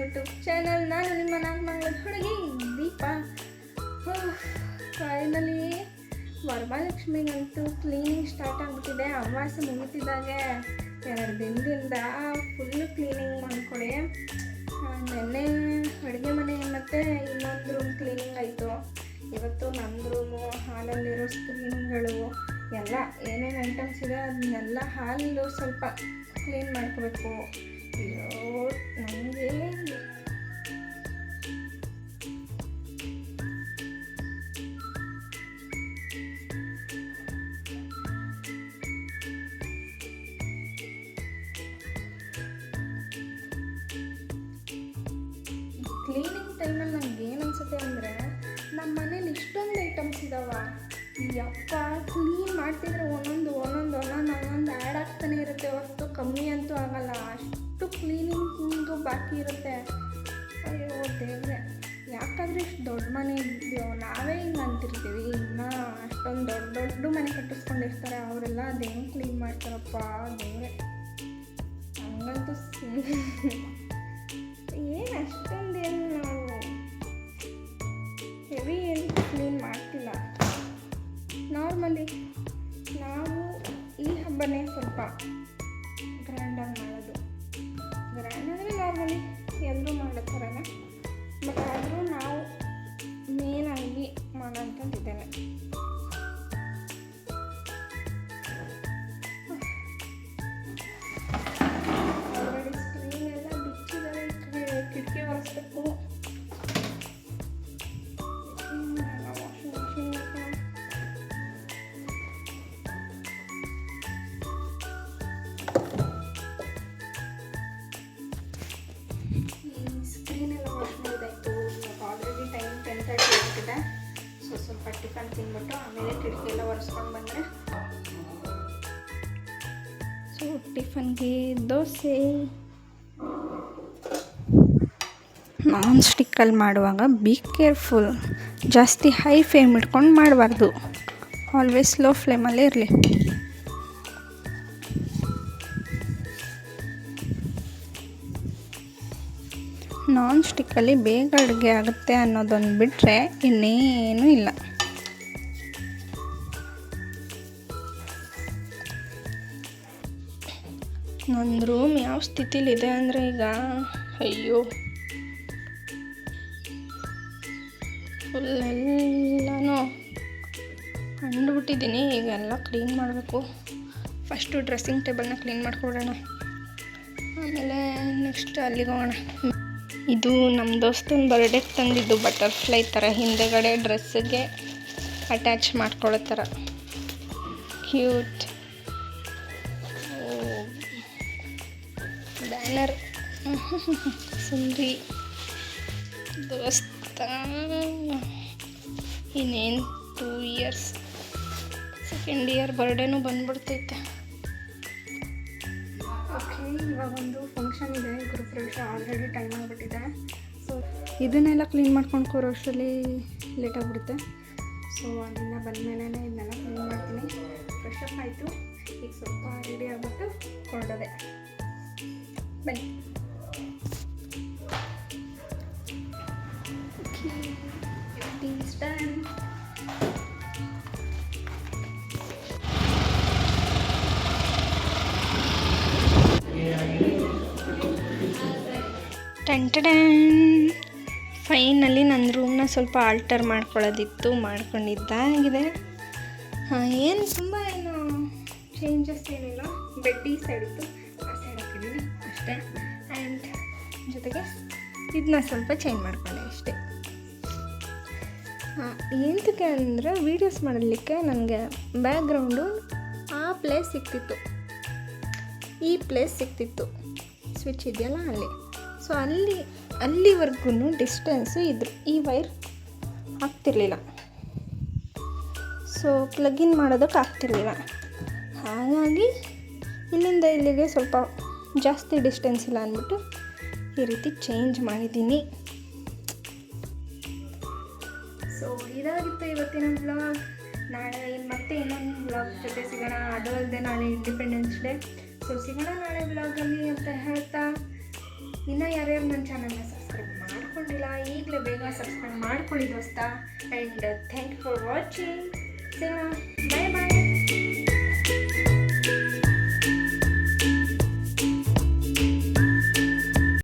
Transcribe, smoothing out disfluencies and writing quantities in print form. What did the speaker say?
YouTube channel. ನಾನು ನಿಮ್ಮ 4 ಮಂಗಳ ಹುಡುಗಿ ದೀಪಾ. ಫೈನಲಿ ವರಮಹಾಲಕ್ಷ್ಮಿಗಂತೂ ಕ್ಲೀನಿಂಗ್ ಸ್ಟಾರ್ಟ್ ಆಗಿಬಿಟ್ಟಿದೆ. ಅಮಾವಾಸ್ಯೆ ಮುಗಿತಿದ್ದಾಗೆ 2 ದಿನದಿಂದ ಫುಲ್ಲು ಕ್ಲೀನಿಂಗ್ ಮಾಡಿಕೊಡಿ. ನೆನ್ನೆ ಅಡುಗೆ ಮನೆ ಮತ್ತು ಇನ್ನೊಂದು ರೂಮ್ ಕ್ಲೀನಿಂಗ್ ಆಯಿತು. ಇವತ್ತು ನಮ್ಮ ರೂಮು, ಹಾಲಲ್ಲಿರೋ ಸ್ಕ್ರೀನ್ಗಳು ಎಲ್ಲ ಏನೇನು ಐಟಮ್ಸ್ ಇದೆ ಅದನ್ನೆಲ್ಲ ಹಾಲು ಸ್ವಲ್ಪ ಕ್ಲೀನ್ ಮಾಡ್ಕೋಬೇಕು. ಅಯ್ಯೋ ನನಗೆ ಕ್ಲೀನಿಂಗ್ ಟೈಮಲ್ಲಿ ನನಗೆ ಏನು ಅನಿಸುತ್ತೆ ಅಂದರೆ, ನಮ್ಮ ಮನೇಲಿ ಇಷ್ಟೊಂದು ಐಟಮ್ಸ್ ಇದ್ದಾವ, ಯಪ್ಪ ಕ್ಲೀನ್ ಮಾಡ್ತಿದ್ರೆ ಒಂದೊಂದು ಆ್ಯಡ್ ಆಗ್ತಾನೆ ಇರುತ್ತೆ ಹೊರತು ಕಮ್ಮಿ ಅಂತೂ ಆಗಲ್ಲ. ಅಷ್ಟು ಕ್ಲೀನಿಂಗು ಬಾಕಿ ಇರುತ್ತೆ. ಅಯ್ಯೋ ದೇವ್ರೆ, ಯಾಕಾದರೆ ಇಷ್ಟು ದೊಡ್ಡ ಮನೆ ಇದೆಯೋ, ನಾವೇ ಹಿಂಗೆ ಅಂತಿರ್ತೀವಿ. ಇನ್ನು ಅಷ್ಟೊಂದು ದೊಡ್ಡ ಮನೆ ಕಟ್ಟಿಸ್ಕೊಂಡಿರ್ತಾರೆ, ಅವರೆಲ್ಲ ಅದೇನು ಕ್ಲೀನ್ ಮಾಡ್ತಾರಪ್ಪ ದೇವ್ರೆ. ಹಂಗಂತೂ ಏನು ಅಷ್ಟೊಂದೇನು ನಾವು ಹೆವಿ ಏನು ಕ್ಲೀನ್ ಮಾಡ್ತಿಲ್ಲ. ನಾರ್ಮಲಿ ನಾವು ಈ ಹಬ್ಬನೇ ಸ್ವಲ್ಪ ಗ್ರ್ಯಾಂಡಾಗಿ ಮಾಡೋದು. ಗ್ರ್ಯಾಂಡ್ ಅಂದರೆ ನಾರ್ಮಲಿ ಎಲ್ಲರೂ ಮಾಡೋ ಥರನೇ, ಬಟ್ ಆದರೂ ನಾವು ಮೇನಾಗಿ ಮಾಡೋಂಥದ್ದಿದ್ದೇನೆ. ಆಲ್ರೆಡಿ ಸ್ಕ್ರೀನ್ ಎಲ್ಲ ಬಿಚ್ಚಿದ್ದಾರೆ, ಕಿಟಕಿ ಒರೆಸ್ಬೇಕು. ವಾಷಿಂಗ್ ಮಿಷಿನ್ ಸ್ಕ್ರೀನೆಲ್ಲ ವಾಶ್ ಮಾಡೋದಾಯಿತು. ಆಲ್ರೆಡಿ ಟೈಮ್ 10:30 ಆಗ್ತಿದೆ. ಸ್ವಲ್ಪ ಟಿಫನ್ ತಿಂದ್ಬಿಟ್ಟು ಆಮೇಲೆ ಕಿಟಕಿ ಎಲ್ಲ ಒರೆಸ್ಕೊಂಡು ಬಂದರೆ. ಸೊ ಟಿಫನ್ಗೆ ದೋಸೆ. ನಾನ್ ಸ್ಟಿಕ್ಕಲ್ಲಿ ಮಾಡುವಾಗ ಬಿ ಕೇರ್ಫುಲ್, ಜಾಸ್ತಿ ಹೈ ಫ್ಲೇಮ್ ಇಟ್ಕೊಂಡು ಮಾಡಬಾರ್ದು. ಆಲ್ವೇಸ್ ಲೋ ಫ್ಲೇಮಲ್ಲೇ ಇರಲಿ. ನಾನ್ ಸ್ಟಿಕ್ಕಲ್ಲಿ ಬೇಗ ಅಡುಗೆ ಆಗುತ್ತೆ ಅನ್ನೋದೊಂದು ಬಿಟ್ಟರೆ ಇನ್ನೇನೂ ಇಲ್ಲ. ನನ್ನ ರೂಮ್ ಯಾವ ಸ್ಥಿತಿಲಿದೆ ಅಂದರೆ ಈಗ ಅಯ್ಯೋ ಫುಲ್ಲೆಲ್ಲನೂ ಅಂಡ್ಬಿಟ್ಟಿದ್ದೀನಿ. ಈಗ ಎಲ್ಲ ಕ್ಲೀನ್ ಮಾಡಬೇಕು. ಫಸ್ಟು ಡ್ರೆಸ್ಸಿಂಗ್ ಟೇಬಲ್ನ ಕ್ಲೀನ್ ಮಾಡ್ಕೊಡೋಣ, ಆಮೇಲೆ ನೆಕ್ಸ್ಟ್ ಅಲ್ಲಿಗೆ ಹೋಗೋಣ. ಇದು ನಮ್ಮ ದೋಸ್ತನ ಬರ್ಡೇಗೆ ತಂದಿದ್ದು ಬಟರ್ಫ್ಲೈ ಥರ, ಹಿಂದೆಗಡೆ ಡ್ರೆಸ್ಸಿಗೆ ಅಟ್ಯಾಚ್ ಮಾಡ್ಕೊಳ್ಳೋ ಥರ ಕ್ಯೂಟ್ ಬ್ಯಾನರ್. ಸುಂದ್ರಿ ದೋಸ್ತ ಇನ್ನೇನು 2 ಇಯರ್ಸ್, ಸೆಕೆಂಡ್ ಇಯರ್ ಬರ್ಡೇನೂ ಬಂದ್ಬಿಡ್ತೈತೆ. ಓಕೆ, ಇವಾಗ ಒಂದು ಫಂಕ್ಷನ್ ಇದೆ, ಗೃಹಪ್ರವೇಶ. ಆಲ್ರೆಡಿ ಟೈಮ್ ಆಗಿಬಿಟ್ಟಿದೆ. ಸೊ ಇದನ್ನೆಲ್ಲ ಕ್ಲೀನ್ ಮಾಡ್ಕೊಂಡು ಕೂರೋ ಅಷ್ಟರಲ್ಲಿ ಲೇಟ್ ಆಗಿಬಿಡುತ್ತೆ. ಸೊ ಅಲ್ಲಿಂದ ಬಂದಮೇಲೆ ಇದನ್ನೆಲ್ಲ ಕ್ಲೀನ್ ಮಾಡ್ತೀನಿ. ಫ್ರೆಶ್ ಅಪ್ ಆಯಿತು. ಈಗ ಸ್ವಲ್ಪ ರೆಡಿ ಆಗಿಬಿಟ್ಟು ಹೊರಡೋದೆ. ಬನ್ನಿ. ಫೈನಲಿ ನನ್ನ ರೂಮ್ನ ಸ್ವಲ್ಪ ಆಲ್ಟರ್ ಮಾಡ್ಕೊಳ್ಳೋದಿತ್ತು, ಮಾಡ್ಕೊಂಡಿದ್ದಾಗಿದೆ. ಏನು ತುಂಬ ಏನು ಚೇಂಜಸ್ ಏನಿಲ್ಲ. ಬೆಡ್ ಈ ಸೈಡ್ ಇತ್ತು, ಆ ಸೈಡ್ ಹಾಕಿದ್ದೀನಿ ಅಷ್ಟೇ. ಆ್ಯಂಡ್ ಜೊತೆಗೆ ಇದನ್ನ ಸ್ವಲ್ಪ ಚೇಂಜ್ ಮಾಡ್ಕೊಂಡೆ ಅಷ್ಟೇ. ಎಂತಕ್ಕೆ ಅಂದರೆ ವೀಡಿಯೋಸ್ ಮಾಡಲಿಕ್ಕೆ ನನಗೆ ಬ್ಯಾಕ್ಗ್ರೌಂಡು ಆ ಪ್ಲೇಸ್ ಸಿಕ್ತಿತ್ತು, ಈ ಪ್ಲೇಸ್ ಸಿಕ್ತಿತ್ತು, ಸ್ವಿಚ್ ಇದೆಯಲ್ಲ ಅಲ್ಲಿ. ಸೊ ಅಲ್ಲಿವರೆಗೂ ಡಿಸ್ಟೆನ್ಸು ಇದ್ರು, ಈ ವೈರ್ ಆಗ್ತಿರ್ಲಿಲ್ಲ. ಸೊ ಪ್ಲಗಿನ್ ಮಾಡೋದಕ್ಕೆ ಆಗ್ತಿರ್ಲಿಲ್ಲ. ಹಾಗಾಗಿ ಇಲ್ಲಿಂದ ಇಲ್ಲಿಗೆ ಸ್ವಲ್ಪ ಜಾಸ್ತಿ ಡಿಸ್ಟೆನ್ಸ್ ಇಲ್ಲ ಅಂದ್ಬಿಟ್ಟು ಈ ರೀತಿ ಚೇಂಜ್ ಮಾಡಿದ್ದೀನಿ. ಸೊ ಇದಾಗಿತ್ತು ಇವತ್ತಿನ ವ್ಲಾಗ್. ನಾಳೆ ಮತ್ತೆ ಇನ್ನೊಂದು ವ್ಲಾಗ್ ಜೊತೆ ಸಿಗೋಣ. ಅದು ಅಲ್ಲದೆ ನಾಳೆ ಇಂಡಿಪೆಂಡೆನ್ಸ್ ಡೇ. ಸೊ ಸಿಗೋಣ ನಾಳೆ ವ್ಲಾಗಲ್ಲಿ ಅಂತ ಹೇಳ್ತಾ ಇನ್ನೂ ಯಾರ್ಯಾರು ನನ್ನ ಚಾನಲ್ನ ಸಬ್ಸ್ಕ್ರೈಬ್ ಮಾಡ್ಕೊಂಡಿಲ್ಲ ಈಗಲೇ ಬೇಗ ಸಬ್ಸ್ಕ್ರೈಬ್ ಮಾಡ್ಕೊಳ್ಳಿ ದೋಸ್ತ. And thank you for watching. Bye bye.